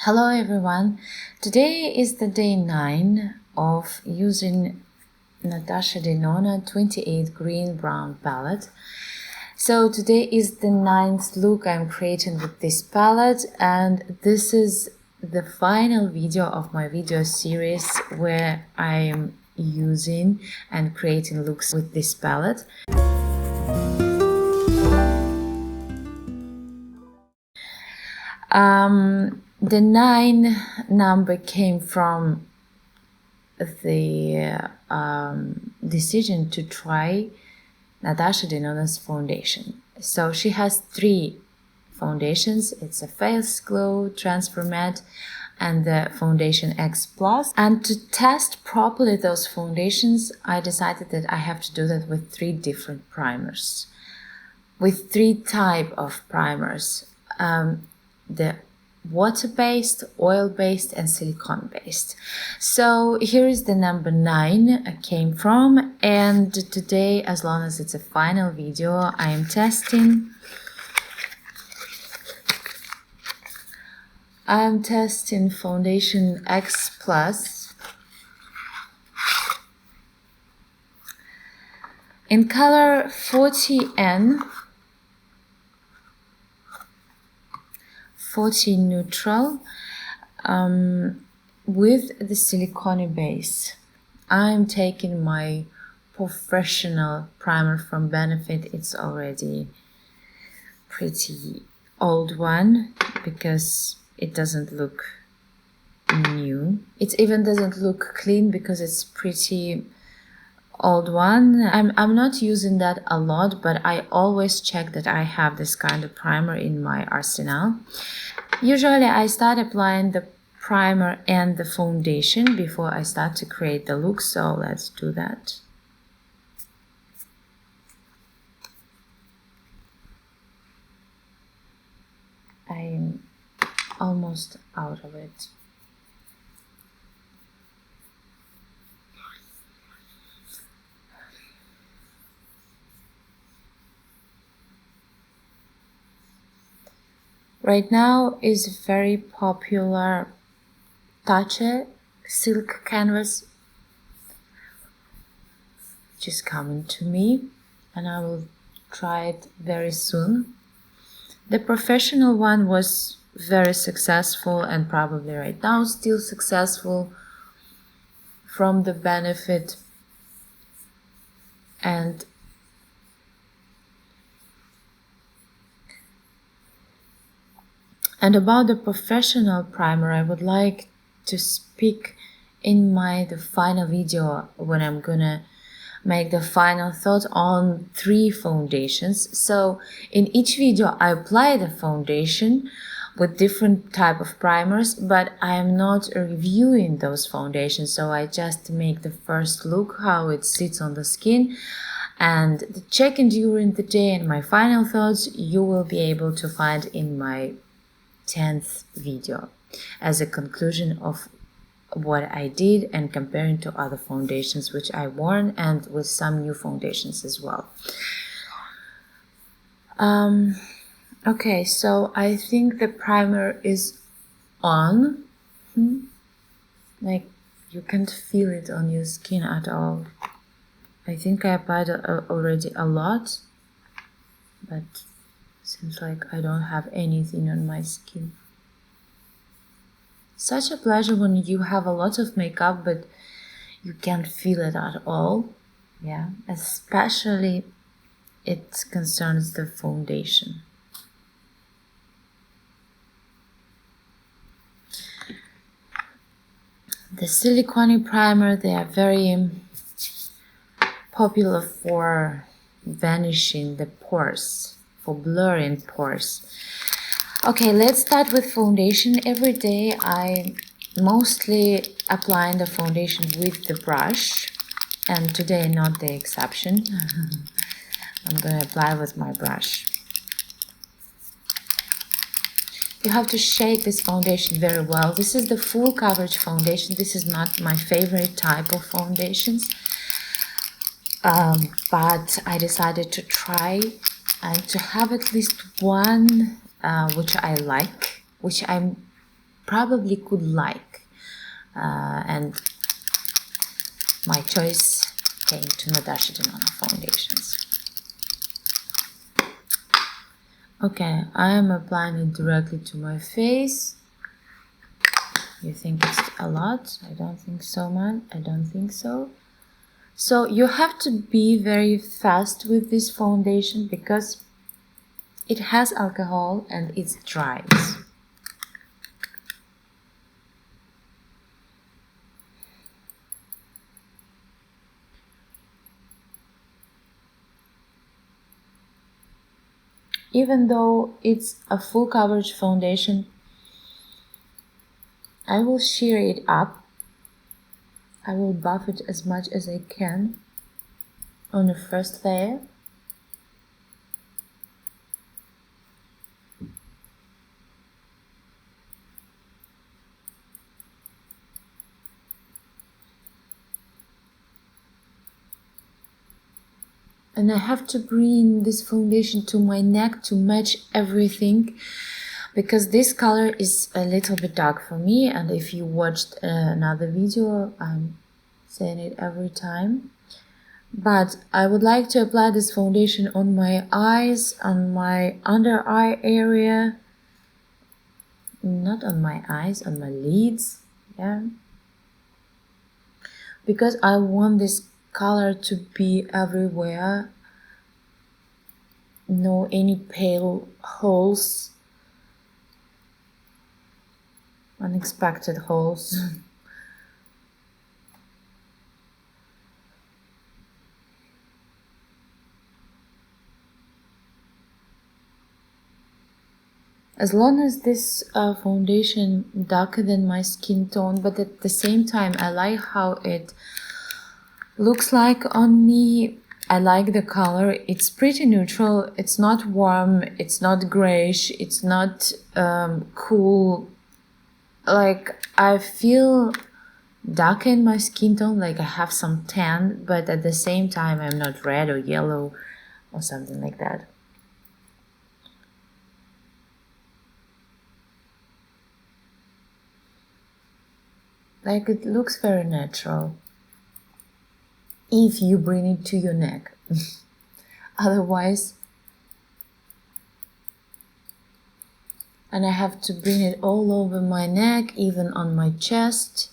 Hello everyone, today is the day 9 of using Natasha Denona 28 Green Brown palette. So today is the 9th look I'm creating with this palette, and this is the final video of my video series where I am using and creating looks with this palette. The 9 number came from the decision to try Natasha Denona's foundation. So she has 3 foundations. It's a Face Glow, Transfer Matte, and the Foundation X Plus. And to test properly those foundations, I decided that I have to do that with 3 different primers, with 3 type of primers. The water-based, oil-based, and silicone-based. So here is the number 9 I came from, and today, as long as it's a final video, I am testing Foundation X Plus in color 40N, 40 neutral, with the silicone base. I'm taking my professional primer from Benefit. It's already pretty old one because it doesn't look new. It even doesn't look clean because it's pretty old one. I'm not using that a lot, but I always check that I have this kind of primer in my arsenal. Usually I start applying the primer and the foundation before I start to create the look, so let's do that. I'm almost out of it. Right now is very popular Tache silk canvas, which is coming to me, and I will try it very soon. The professional one was very successful and probably right now still successful, from the Benefit, and about the professional primer, I would like to speak in the final video when I'm gonna make the final thought on 3 foundations. So in each video I apply the foundation with different type of primers, but I am not reviewing those foundations, so I just make the first look how it sits on the skin, and the checking during the day and my final thoughts you will be able to find in my 10th video as a conclusion of what I did and comparing to other foundations which I worn, and with some new foundations as well. Okay, so I think the primer is on. Like, you can't feel it on your skin at all. I think I applied already a lot, but seems like I don't have anything on my skin. Such a pleasure when you have a lot of makeup but you can't feel it at all. Yeah, especially it concerns the foundation. The silicone primer, they are very popular for vanishing the pores, for blurring pores. Okay, let's start with foundation. Every day I mostly apply the foundation with the brush, and today not the exception. I'm gonna apply with my brush. You have to shake this foundation very well. This is the full coverage foundation. This is not my favorite type of foundations, but I decided to try and to have at least one which I like, which I'm probably could like. And my choice came to Natasha Denona foundations. Okay, I am applying it directly to my face. You think it's a lot? I don't think so, man. I don't think so. So you have to be very fast with this foundation because it has alcohol and it dries. Even though it's a full coverage foundation, I will sheer it up. I will buff it as much as I can on the first layer. And I have to bring this foundation to my neck to match everything, because this color is a little bit dark for me, and if you watched another video, I'm saying it every time. But I would like to apply this foundation on my eyes, on my under eye area. Not on my eyes, on my lids, yeah. Because I want this color to be everywhere. No any pale holes. Unexpected holes. As long as this foundation darker than my skin tone, but at the same time I like how it looks like on me. I like the color. It's pretty neutral. It's not warm. It's not grayish. It's not cool. Like I feel dark in my skin tone, like I have some tan, but at the same time I'm not red or yellow or something like that. Like it looks very natural if you bring it to your neck. Otherwise, and I have to bring it all over my neck, even on my chest.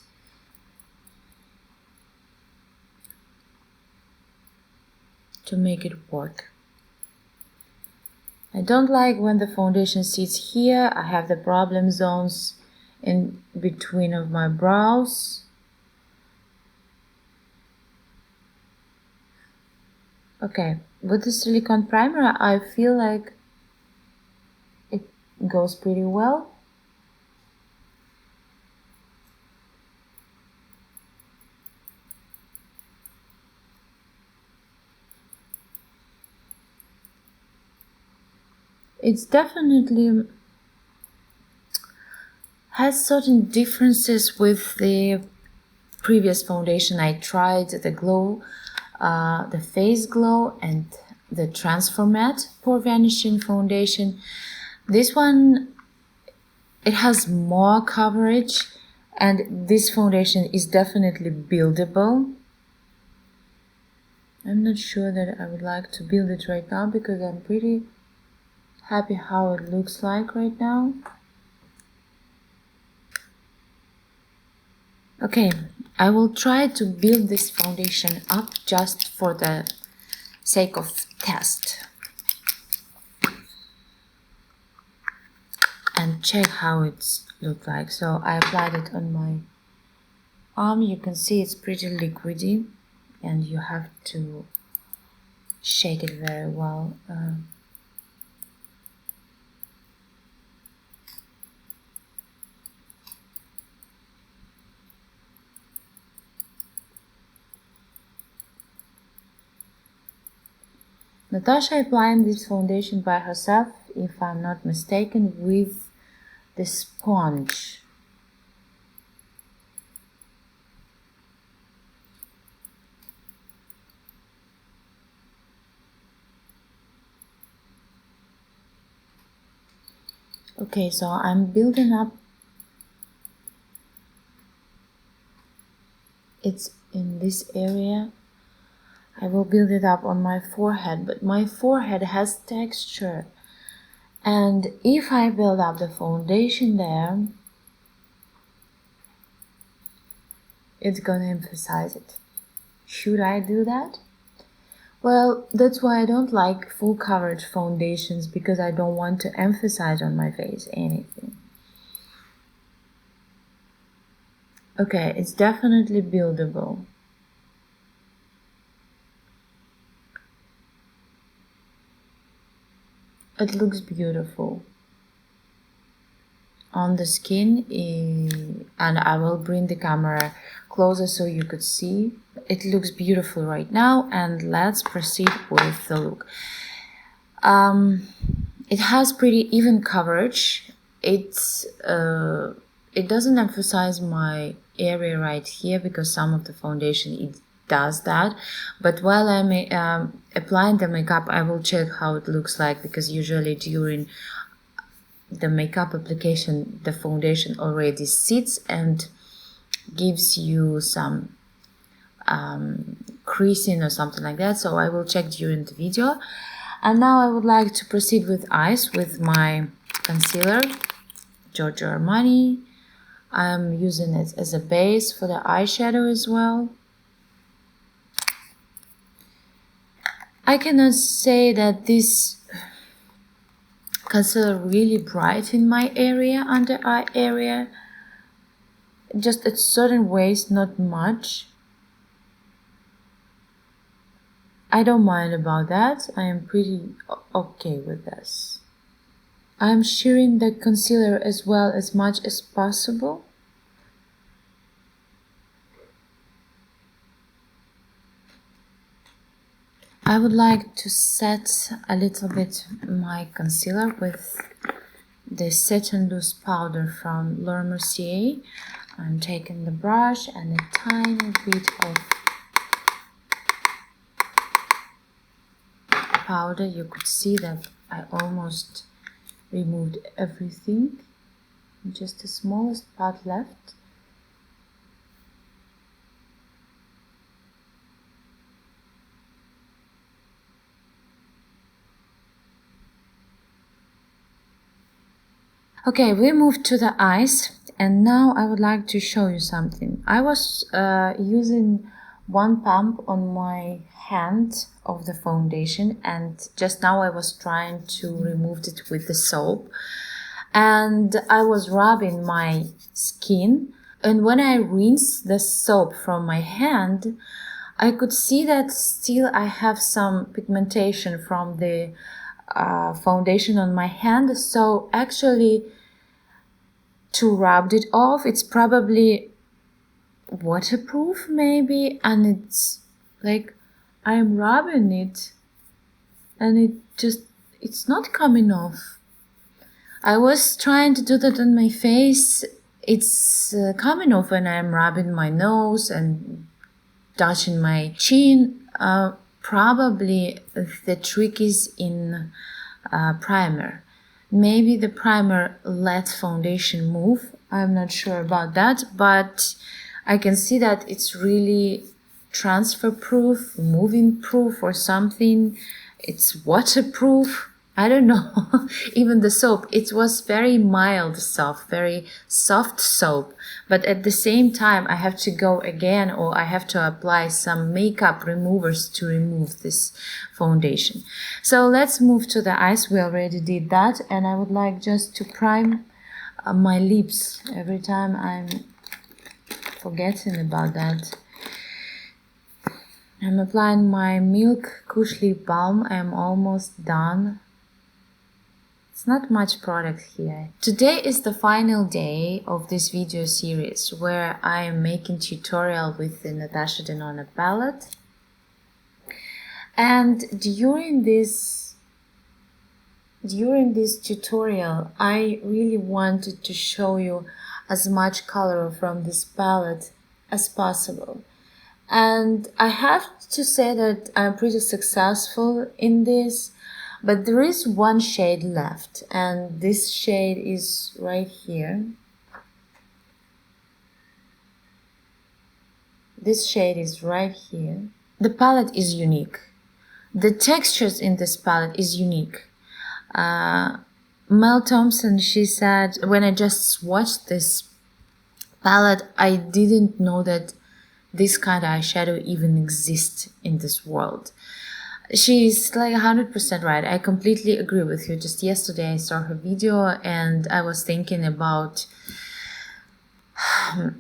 To make it work. I don't like when the foundation sits here. I have the problem zones in between of my brows. Okay, with the silicone primer, I feel like it goes pretty well. It's definitely has certain differences with the previous foundation I tried, the glow, the face glow and the transfer matte pore vanishing foundation. This one, it has more coverage, and this foundation is definitely buildable. I'm not sure that I would like to build it right now because I'm pretty happy how it looks like right now. Okay, I will try to build this foundation up just for the sake of test and check how it's look like. So I applied it on my arm. You can see it's pretty liquidy and you have to shake it very well. Natasha applying this foundation by herself, if I'm not mistaken, with the sponge. Okay, so I'm building up it's in this area. I will build it up on my forehead, but my forehead has texture. And if I build up the foundation there, it's gonna emphasize it. Should I do that? Well, that's why I don't like full coverage foundations, because I don't want to emphasize on my face anything. Okay, it's definitely buildable. It looks beautiful on the skin, and I will bring the camera closer so you could see. It looks beautiful right now, and let's proceed with the look. It has pretty even coverage. It doesn't emphasize my area right here, because some of the foundation it does that, but while I'm applying the makeup, I will check how it looks like, because usually during the makeup application the foundation already sits and gives you some creasing or something like that, so I will check during the video. And now I would like to proceed with eyes with my concealer, Giorgio Armani. I'm using it as a base for the eyeshadow as well. I cannot say that this concealer really bright in my area, under eye area. Just at certain ways, not much. I don't mind about that. I am pretty okay with this. I'm sheering the concealer as well as much as possible. I would like to set a little bit my concealer with the Set and Loose powder from Laura Mercier. I'm taking the brush and a tiny bit of powder. You could see that I almost removed everything, just the smallest part left. Okay, we moved to the eyes, and now I would like to show you something. I was using one pump on my hand of the foundation, and just now I was trying to remove it with the soap, and I was rubbing my skin, and when I rinsed the soap from my hand, I could see that still I have some pigmentation from the foundation on my hand. So actually, to rub it off, it's probably waterproof maybe, and it's like I'm rubbing it and it's not coming off. I was trying to do that on my face. It's coming off when I'm rubbing my nose and touching my chin. Probably the trick is in primer. Maybe the primer let foundation move. I'm not sure about that, but I can see that it's really transfer proof, moving proof or something. It's waterproof. I don't know. Even the soap, it was very mild soft, very soft soap. But at the same time, I have to go again, or I have to apply some makeup removers to remove this foundation. So let's move to the eyes. We already did that. And I would like just to prime my lips. Every time I'm forgetting about that. I'm applying my Milk Kush Lip Balm. I'm almost done. It's not much product here. Today is the final day of this video series where I am making tutorial with the Natasha Denona palette. And during this tutorial, I really wanted to show you as much color from this palette as possible. And I have to say that I'm pretty successful in this. But there is one shade left, and this shade is right here. This shade is right here. The palette is unique. The textures in this palette is unique. Mel Thompson, she said, when I just swatched this palette, I didn't know that this kind of eyeshadow even exists in this world. She's like 100% right. I completely agree with you. Just yesterday I saw her video and I was thinking about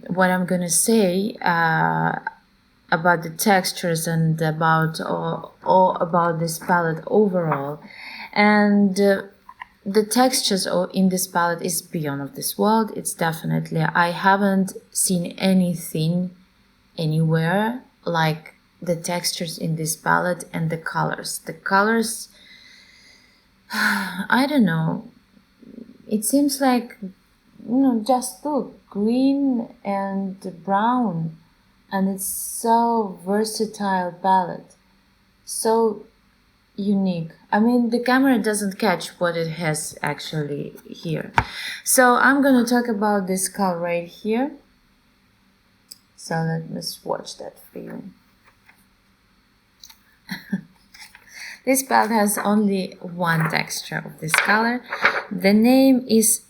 what I'm gonna say about the textures and about all about this palette overall. And the textures in this palette is beyond of this world. It's definitely, I haven't seen anything anywhere like the textures in this palette and the colors. The colors, I don't know. It seems like, just look, green and brown, and it's so versatile palette, so unique. I mean, the camera doesn't catch what it has actually here. So I'm gonna talk about this color right here. So let me swatch that for you. This palette has only one texture of this color. The name is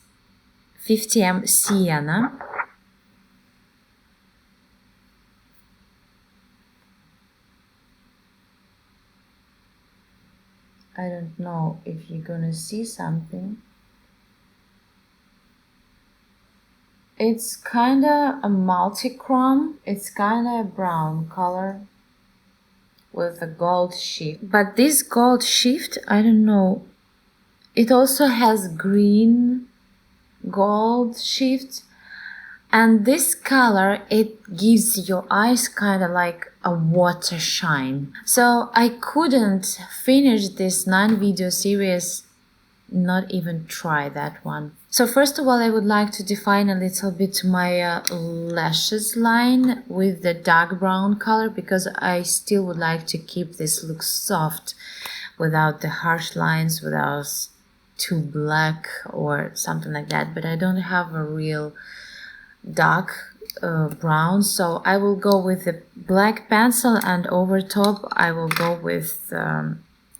50M Sienna. I don't know if you're gonna see something. It's kinda a multi-chrome. It's kinda a brown color with a gold shift. But this gold shift, I don't know, it also has green gold shift. And this color, it gives your eyes kind of like a water shine. So I couldn't finish this 9-video series, not even try that one. So first of all, I would like to define a little bit my lashes line with the dark brown color, because I still would like to keep this look soft without the harsh lines, without too black or something like that. But I don't have a real dark brown, so I will go with the black pencil, and over top I will go with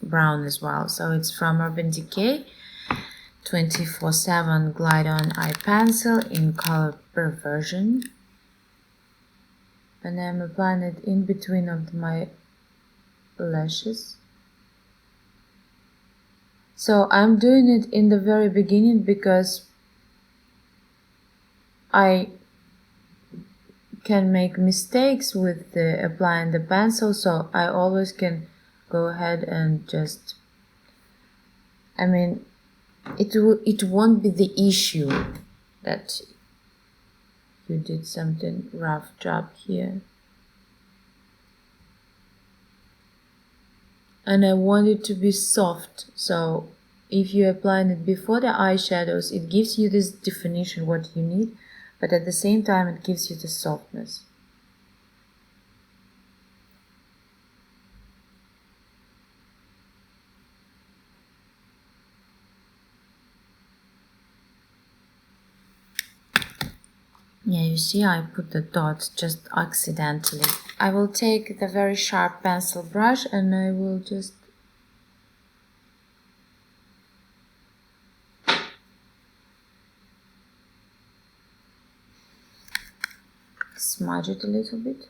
brown as well. So it's from Urban Decay 24/7 Glide On Eye Pencil in color Perversion, and I'm applying it in between of my lashes. So I'm doing it in the very beginning because I can make mistakes with applying the pencil, so I always can go ahead and just, I mean, it won't be the issue that you did something rough job here. And I want it to be soft, so if you apply it before the eyeshadows, it gives you this definition what you need, but at the same time it gives you the softness. Yeah, you see, I put the dots just accidentally. I will take the very sharp pencil brush and I will just smudge it a little bit.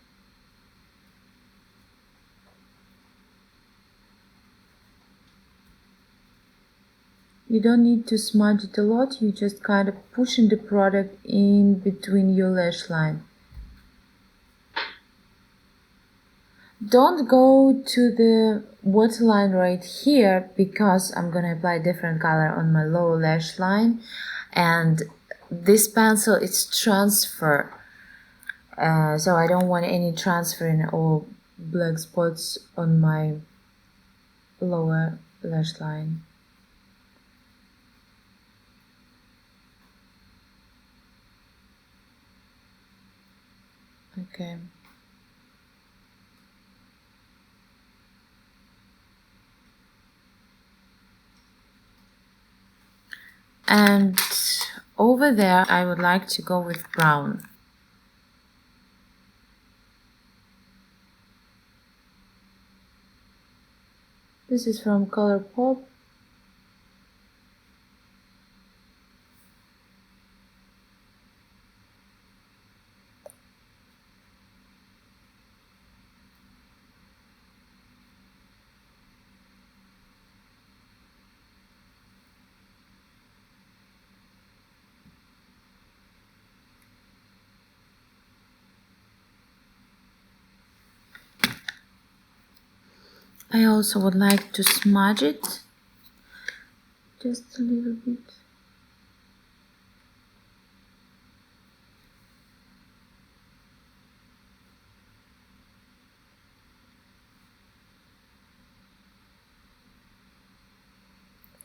You don't need to smudge it a lot, you just kind of pushing the product in between your lash line. Don't go to the waterline right here, because I'm gonna apply a different color on my lower lash line, and this pencil, it's transfer, so I don't want any transferring or black spots on my lower lash line. Okay. And over there I would like to go with brown. This is from Colourpop. I also would like to smudge it just a little bit.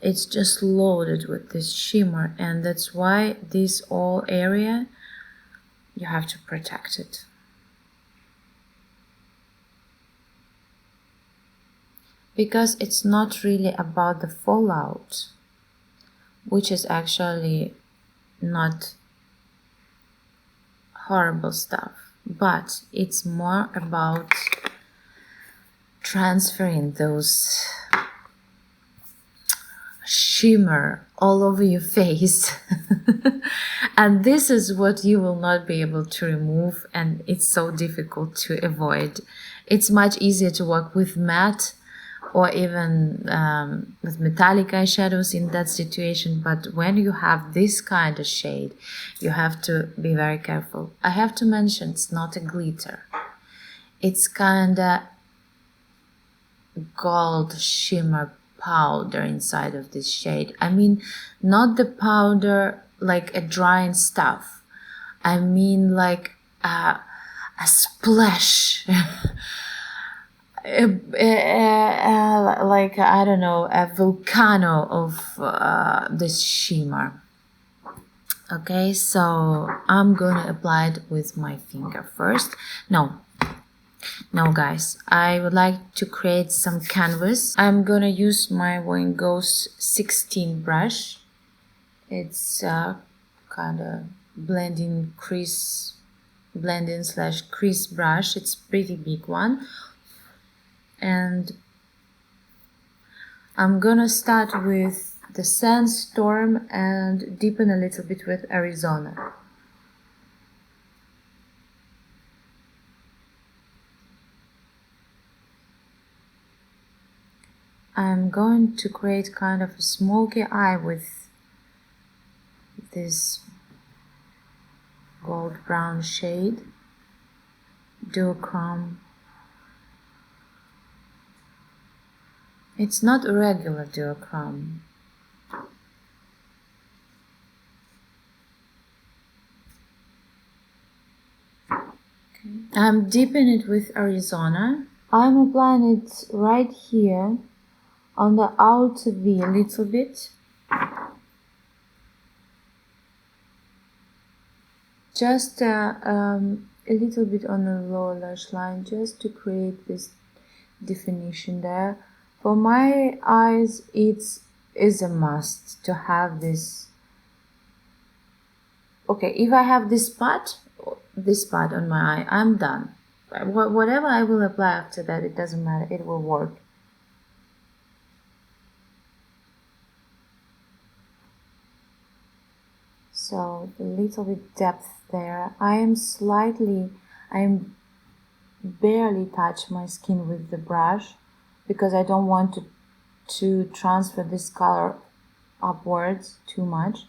It's just loaded with this shimmer, and that's why this whole area, you have to protect it. Because it's not really about the fallout, which is actually not horrible stuff, but it's more about transferring those shimmer all over your face. And this is what you will not be able to remove, and it's so difficult to avoid. It's much easier to work with matte or even with metallic eyeshadows in that situation, but when you have this kind of shade, you have to be very careful. I have to mention, it's not a glitter. It's kind of gold shimmer powder inside of this shade. I mean, not the powder like a drying stuff. I mean like a splash. Like, I don't know, a volcano of this shimmer. Okay, so I'm gonna apply it with my finger first. No guys, I would like to create some canvas. I'm gonna use my Van Gogh's 16 brush. It's kind of blending slash crease brush. It's pretty big one. And I'm gonna start with the Sandstorm and deepen a little bit with Arizona. I'm going to create kind of a smoky eye with this gold brown shade, duochrome. It's not a regular duochrome. Okay. I'm dipping it with Arizona. I'm applying it right here on the outer V a little bit. Just a little bit on the lower lash line, just to create this definition there. For my eyes, it is a must to have this. Okay, if I have this spot on my eye, I'm done. Whatever I will apply after that, it doesn't matter, it will work. So a little bit depth there. I am barely touch my skin with the brush because I don't want to transfer this color upwards too much.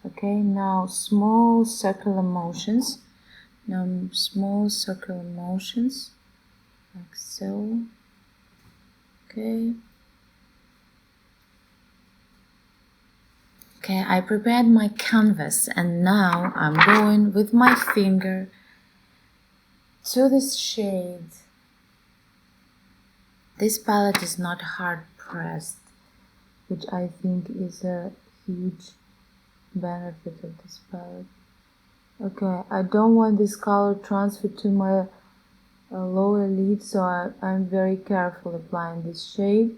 Okay, now small circular motions. Like so. Okay. Okay, I prepared my canvas, and now I'm going with my finger to this shade. This palette is not hard pressed, which I think is a huge benefit of this palette. Okay, I don't want this color transferred to my lower lid, so I'm very careful applying this shade.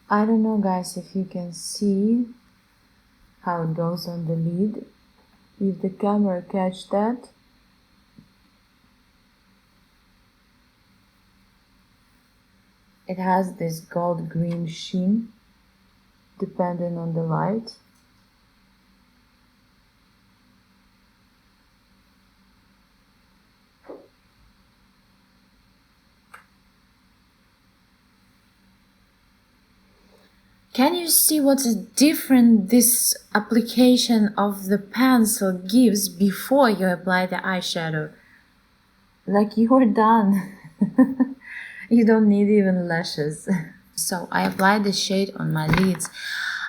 I don't know guys if you can see, how it goes on the lid, if the camera catch that. It has this gold green sheen depending on the light. Can you see what's different this application of the pencil gives before you apply the eyeshadow? Like you're done. You don't need even lashes. So I applied the shade on my lids,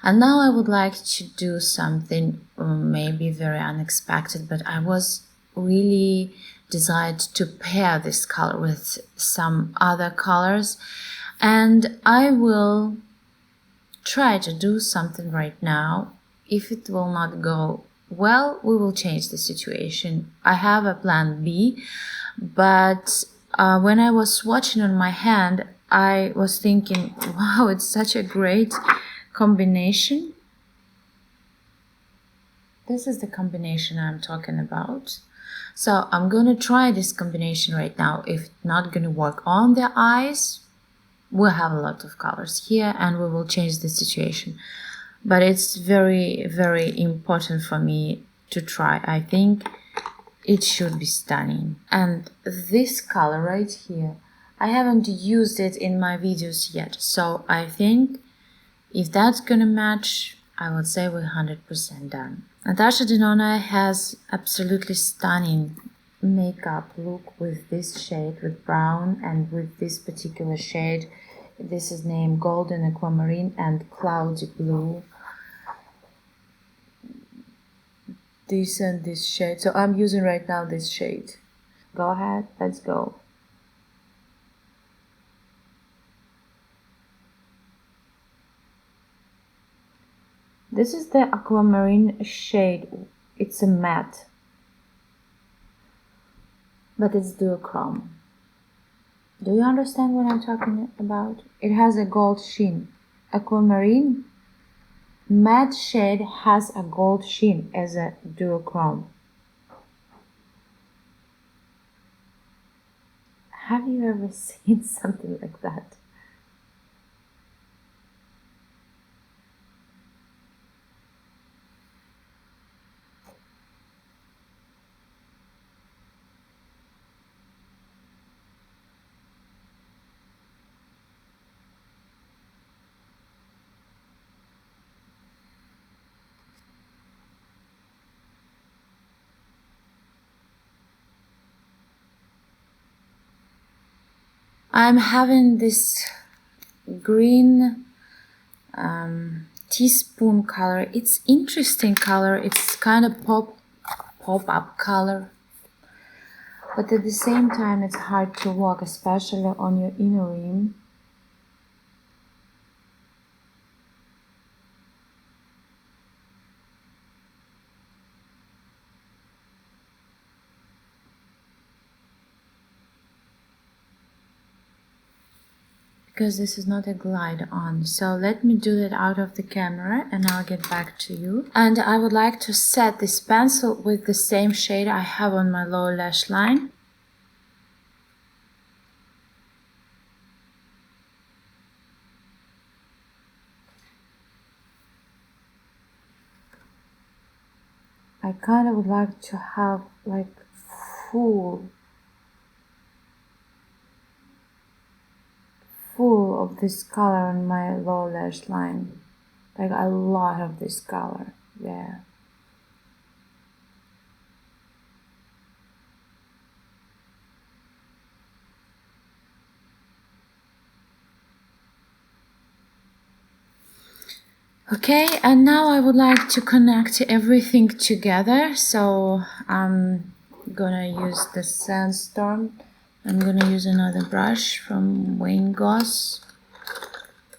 and now I would like to do something maybe very unexpected, but I was really desired to pair this color with some other colors, and I will try to do something right now. If it will not go well, we will change the situation. I have a plan B, but when I was swatching on my hand, I was thinking, wow, it's such a great combination. This is the combination I'm talking about. So I'm gonna try this combination right now. If it's not gonna work on the eyes, we'll have a lot of colors here and we will change the situation. But it's very, very important for me to try. I think it should be stunning. And this color right here, I haven't used it in my videos yet. So I think if that's gonna match, I would say we're 100% done. Natasha Denona has absolutely stunning makeup look with this shade, with brown, and with this particular shade. This is named Golden Aquamarine and Cloudy Blue. This and this shade. So I'm using right now this shade. Go ahead, let's go. This is the aquamarine shade. It's a matte, but it's duochrome. Do you understand what I'm talking about? It has a gold sheen. Aquamarine matte shade has a gold sheen as a duochrome. Have you ever seen something like that? I'm having this green teaspoon color. It's interesting color. It's kind of pop-up color, but at the same time it's hard to walk, especially on your inner rim. Because this is not a glide on. So let me do that out of the camera and I'll get back to you. And I would like to set this pencil with the same shade I have on my lower lash line. I kind of would like to have like full of this color on my lower lash line, like a lot of this color there. Okay, and now I would like to connect everything together, so I'm gonna use the Sandstorm. I'm gonna use another brush from Wayne Goss,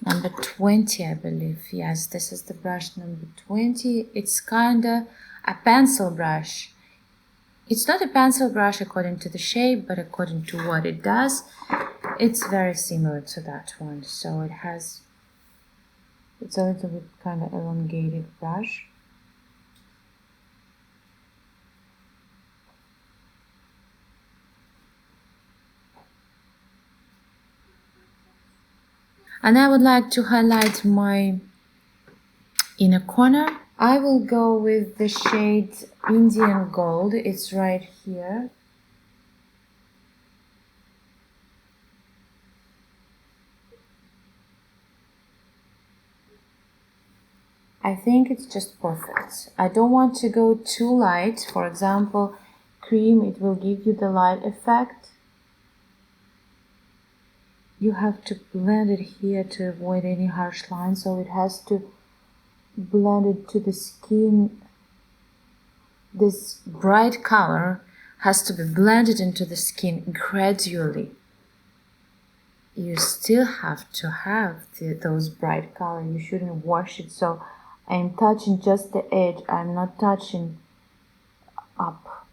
number 20, I believe. Yes, this is the brush number 20. It's kinda a pencil brush. It's not a pencil brush according to the shape, but according to what it does, it's very similar to that one. So it's a little bit kind of elongated brush. And I would like to highlight my inner corner. I will go with the shade Indian Gold. It's right here. I think it's just perfect. I don't want to go too light. For example, cream, it will give you the light effect. You have to blend it here to avoid any harsh lines, so it has to blend it to the skin. This bright color has to be blended into the skin gradually. You still have to have those bright color. You shouldn't wash it. So I'm touching just the edge. I'm not touching up,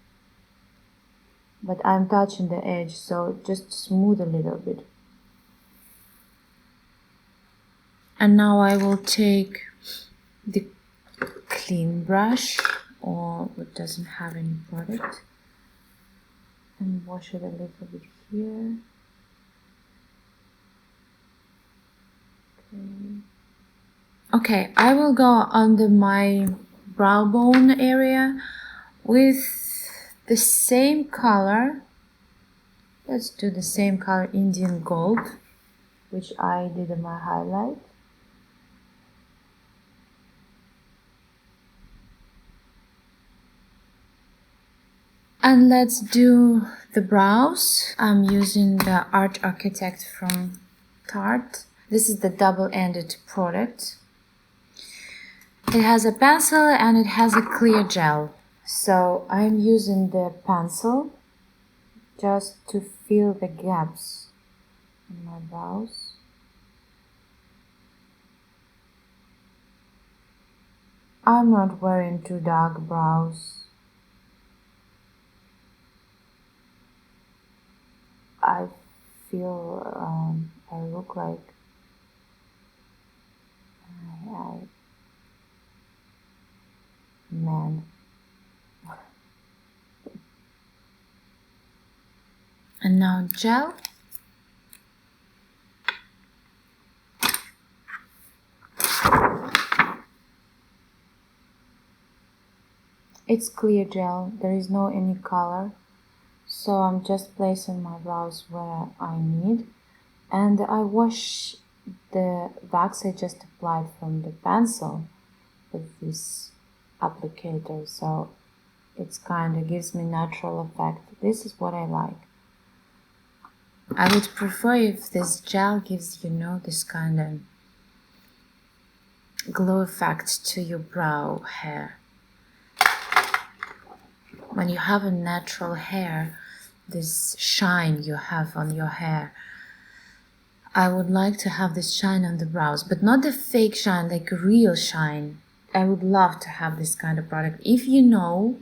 but I'm touching the edge. So just smooth a little bit. And now I will take the clean brush, or what doesn't have any product, and wash it a little bit here. Okay, I will go under my brow bone area with the same color. Let's do the same color, Indian Gold, which I did in my highlight. And let's do the brows. I'm using the Art Architect from Tarte. This is the double-ended product. It has a pencil and it has a clear gel. So I'm using the pencil just to fill the gaps in my brows. I'm not wearing too dark brows. I feel I look like man. And now gel. It's clear gel, there is no any color. So I'm just placing my brows where I need. And I wash the wax I just applied from the pencil with this applicator. So it's kind of gives me natural effect. This is what I like. I would prefer if this gel gives, you know, this kind of glow effect to your brow hair. When you have a natural hair, this shine you have on your hair, I would like to have this shine on the brows, but not the fake shine, like real shine. I would love to have this kind of product. If you know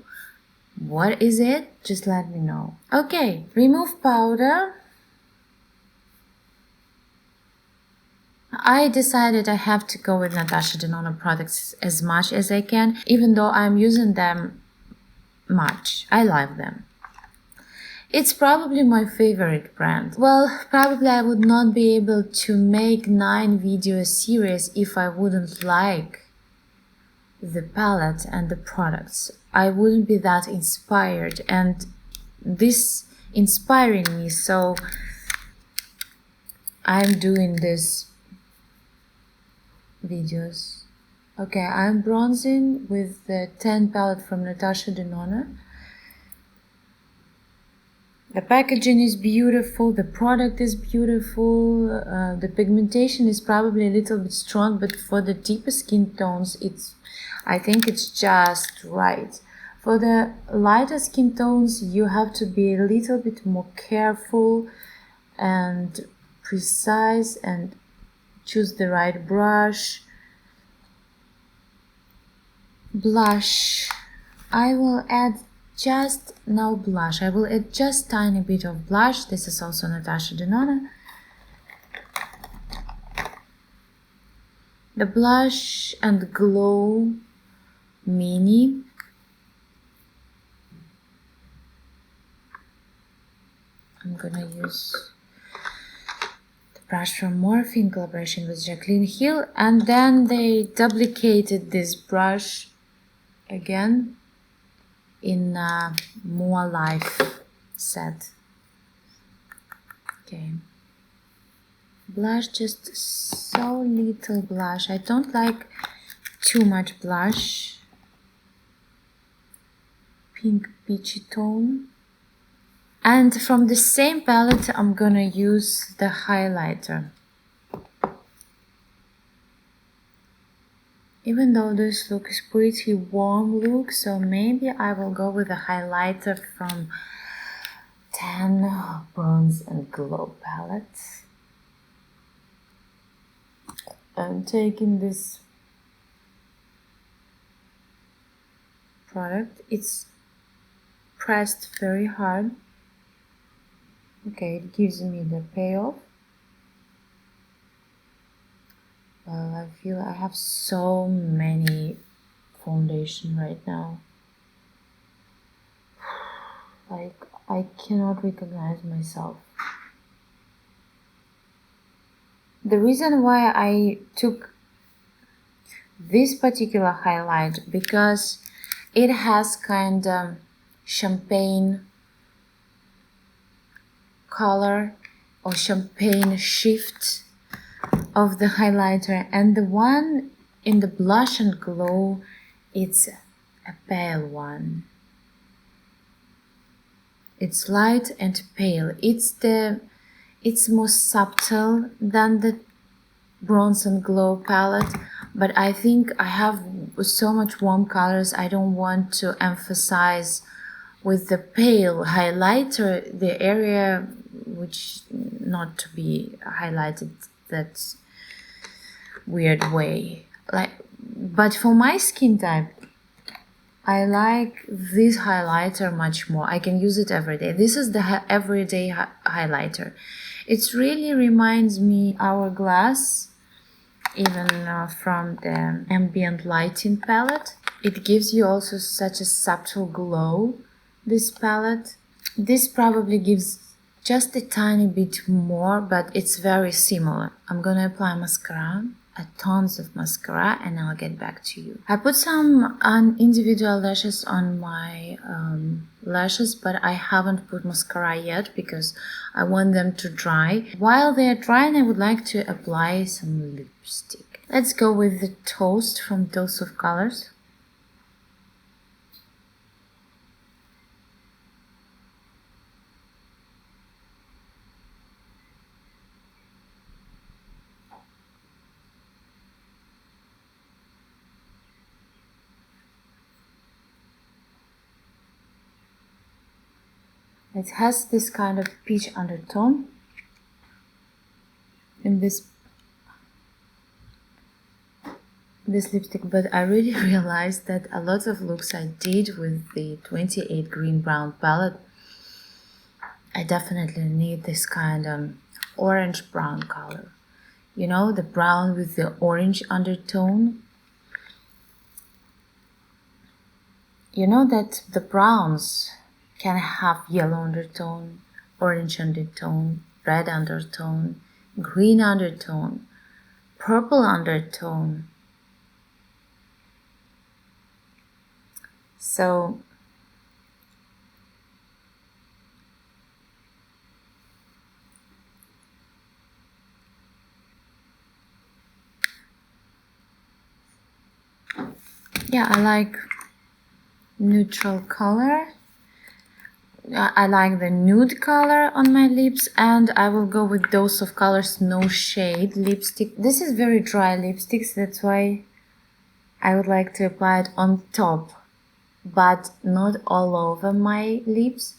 what is it, just let me know. Okay, remove powder. I decided I have to go with Natasha Denona products as much as I can, even though I'm using them much. I love them. It's probably my favorite brand. Well, probably I would not be able to make 9 video series if I wouldn't like the palette and the products. I wouldn't be that inspired, and this inspiring me, so I'm doing this videos. Okay, I'm bronzing with the 10 palette from Natasha Denona. The packaging is beautiful, the product is beautiful, the pigmentation is probably a little bit strong, but for the deeper skin tones, I think it's just right. For the lighter skin tones, you have to be a little bit more careful and precise and choose the right brush. Blush. I will add just no blush. I will add just tiny bit of blush. This is also Natasha Denona. The Blush and Glow Mini. I'm gonna use the brush from Morphe in collaboration with Jacqueline Hill, and then they duplicated this brush again in a More Life set. Okay, blush, just so little blush. I don't like too much blush. Pink peachy tone. And from the same palette, I'm gonna use the highlighter. Even though this look is pretty warm look, so maybe I will go with a highlighter from Tan, Bronze and Glow palette. I'm taking this product. It's pressed very hard. Okay, it gives me the payoff. Well, I feel I have so many foundation right now. Like, I cannot recognize myself. The reason why I took this particular highlight, because it has kind of champagne color or champagne shift of the highlighter, and the one in the Blush and Glow, it's a pale one. It's light and pale. It's more subtle than the Bronze and Glow palette, but I think I have so much warm colors. I don't want to emphasize with the pale highlighter the area which not to be highlighted that weird way. But for my skin type, I like this highlighter much more. I can use it every day. This is the everyday highlighter. It really reminds me Hourglass, even from the ambient lighting palette. It gives you also such a subtle glow, this palette. This probably gives just a tiny bit more, but it's very similar. I'm gonna apply mascara, tons of mascara, and I'll get back to you. I put some individual lashes on my lashes, but I haven't put mascara yet because I want them to dry. While they're drying, I would like to apply some lipstick. Let's go with the Toast from Dose of Colors. It has this kind of peach undertone in this lipstick, but I really realized that a lot of looks I did with the 28 Green Brown palette, I definitely need this kind of orange brown color. You know, the brown with the orange undertone. You know that the browns can have yellow undertone, orange undertone, red undertone, green undertone, purple undertone. So yeah, I like neutral color. I like the nude color on my lips, and I will go with Dose of Colors No Shade lipstick. This is very dry lipstick, so that's why I would like to apply it on top, but not all over my lips,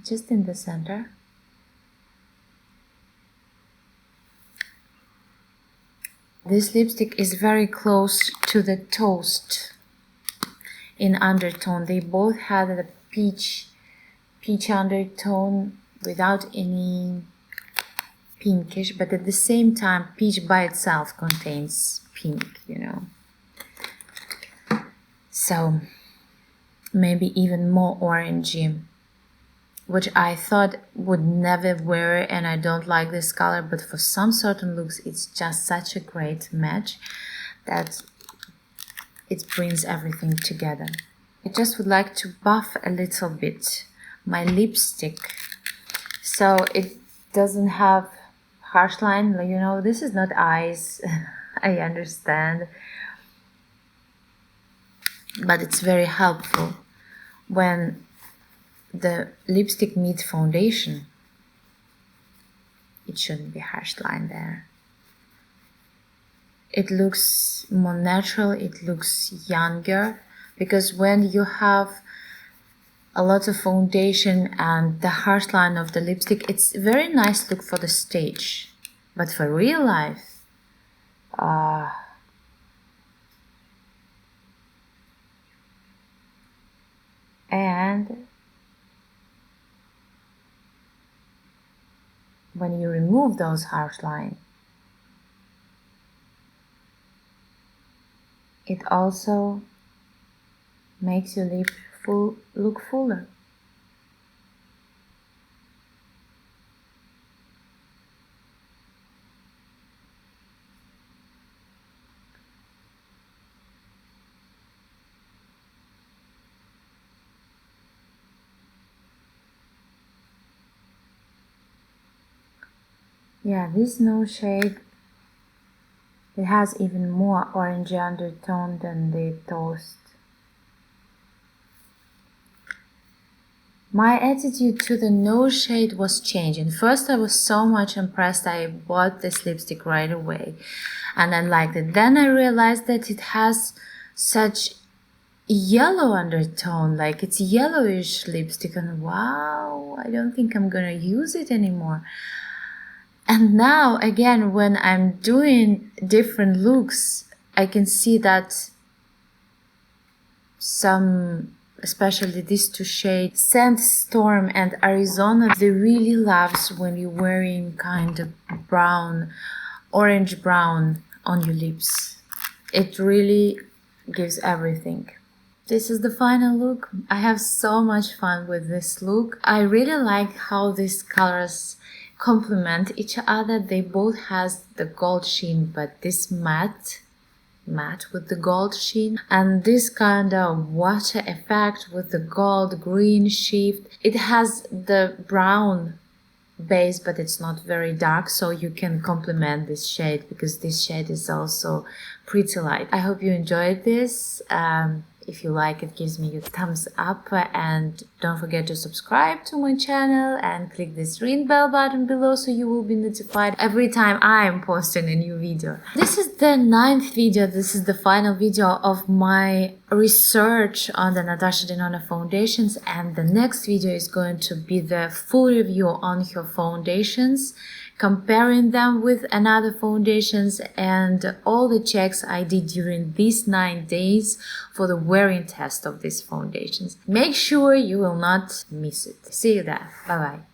just in the center. This lipstick is very close to the Toast in undertone. They both had the peach undertone without any pinkish, but at the same time peach by itself contains pink, you know. So maybe even more orangey which I thought would never wear, and I don't like this color, but for some certain looks it's just such a great match that it brings everything together. I just would like to buff a little bit my lipstick so it doesn't have harsh line. You know, this is not eyes. I understand, but it's very helpful when the lipstick meets foundation. It shouldn't be harsh line there. It looks more natural, it looks younger, because when you have a lot of foundation and the harsh line of the lipstick, it's a very nice look for the stage, but for real life, and when you remove those harsh lines, it also makes your lip look fuller. Yeah, this nose shade, it has even more orangey undertone than the Toast. My attitude to the nose shade was changing. First I was so much impressed, I bought this lipstick right away and I liked it. Then I realized that it has such yellow undertone, like it's yellowish lipstick, and wow, I don't think I'm gonna use it anymore. And now again, when I'm doing different looks, I can see that some, especially these two shades, Sandstorm and Arizona, they really loves when you're wearing kind of brown, orange brown on your lips. It really gives everything. This is the final look. I have so much fun with this look. I really like how these colors complement each other. They both has the gold sheen, but this matte with the gold sheen, and this kind of water effect with the gold green shift. It has the brown base, but it's not very dark, so you can complement this shade because this shade is also pretty light. I hope you enjoyed this. If you like it, gives me a thumbs up, and don't forget to subscribe to my channel and click this ring bell button below so you will be notified every time I am posting a new video. This is the 9th video. This is the final video of my research on the Natasha Denona foundations, and the next video is going to be the full review on her foundations, comparing them with another foundations and all the checks I did during these 9 days for the wearing test of these foundations. Make sure you will not miss it. See you there. Bye bye.